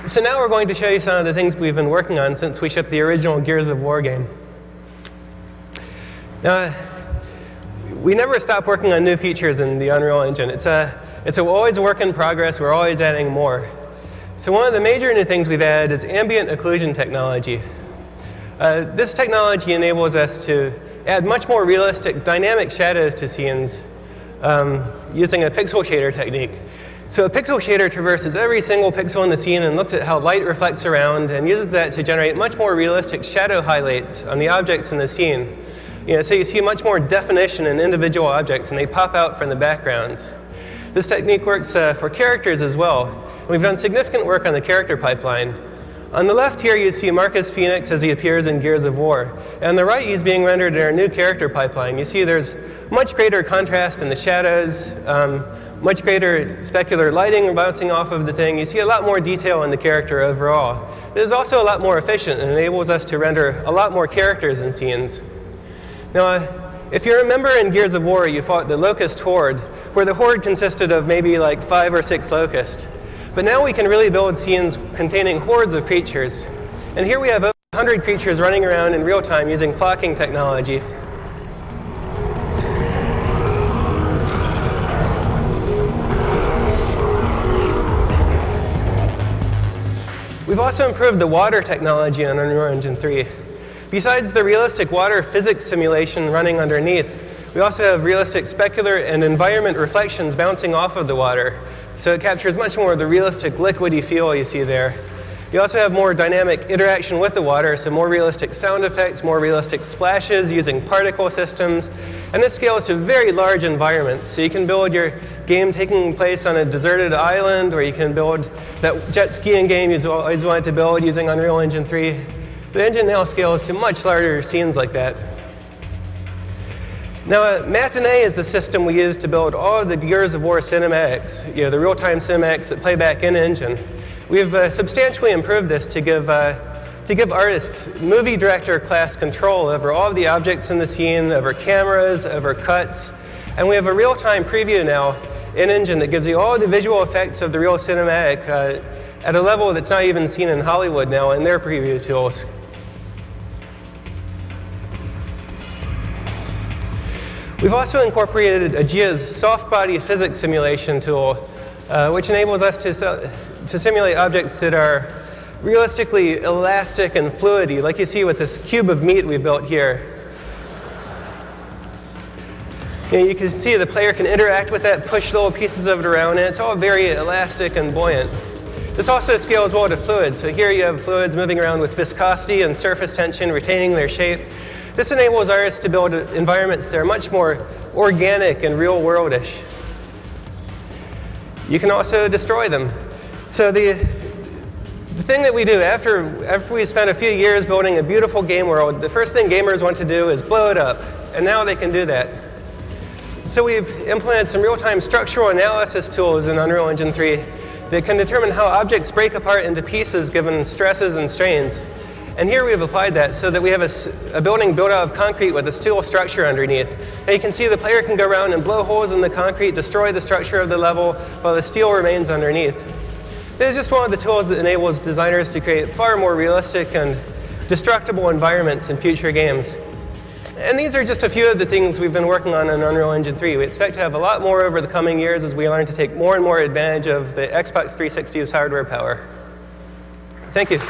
So now we're going to show you some of the things we've been working on since we shipped the original Gears of War game. We never stop working on new features in the Unreal Engine. It's always a work in progress. We're always adding more. So one of the major new things we've added is ambient occlusion technology. This technology enables us to add much more realistic dynamic shadows to scenes using a pixel shader technique. So a pixel shader traverses every single pixel in the scene and looks at how light reflects around and uses that to generate much more realistic shadow highlights on the objects in the scene. So you see much more definition in individual objects and they pop out from the backgrounds. This technique works for characters as well. We've done significant work on the character pipeline. On the left here you see Marcus Phoenix as he appears in Gears of War. And on the right he's being rendered in our new character pipeline. You see there's much greater contrast in the shadows, much greater specular lighting bouncing off of the thing. You see a lot more detail in the character overall. This is also a lot more efficient and enables us to render a lot more characters in scenes. Now, if you remember in Gears of War, you fought the Locust Horde, where the Horde consisted of maybe like 5 or 6 locusts. But now we can really build scenes containing hordes of creatures. And here we have over 100 creatures running around in real time using flocking technology. We've also improved the water technology on Unreal Engine 3. Besides the realistic water physics simulation running underneath, we also have realistic specular and environment reflections bouncing off of the water. So it captures much more of the realistic liquidy feel you see there. You also have more dynamic interaction with the water, so more realistic sound effects, more realistic splashes using particle systems. And this scales to very large environments. So you can build your game taking place on a deserted island, or you can build that jet skiing game you always wanted to build using Unreal Engine 3. The engine now scales to much larger scenes like that. Now, Matinee is the system we use to build all of the Gears of War cinematics, the real-time cinematics that play back in engine. We've substantially improved this to give artists movie director class control over all of the objects in the scene, over cameras, over cuts. And we have a real-time preview now in engine that gives you all the visual effects of the real cinematic at a level that's not even seen in Hollywood now in their preview tools. We've also incorporated Aegea's soft body physics simulation tool, which enables us to simulate objects that are realistically elastic and fluidy, like you see with this cube of meat we built here. You can see the player can interact with that, push little pieces of it around, and it's all very elastic and buoyant. This also scales well to fluids. So here you have fluids moving around with viscosity and surface tension, retaining their shape. This enables artists to build environments that are much more organic and real-worldish. You can also destroy them. So the thing that we do after we spent a few years building a beautiful game world, the first thing gamers want to do is blow it up. And now they can do that. So we've implemented some real-time structural analysis tools in Unreal Engine 3 that can determine how objects break apart into pieces given stresses and strains. And here we've applied that so that we have a building built out of concrete with a steel structure underneath. And you can see the player can go around and blow holes in the concrete, destroy the structure of the level, while the steel remains underneath. This is just one of the tools that enables designers to create far more realistic and destructible environments in future games. And these are just a few of the things we've been working on in Unreal Engine 3. We expect to have a lot more over the coming years as we learn to take more and more advantage of the Xbox 360's hardware power. Thank you.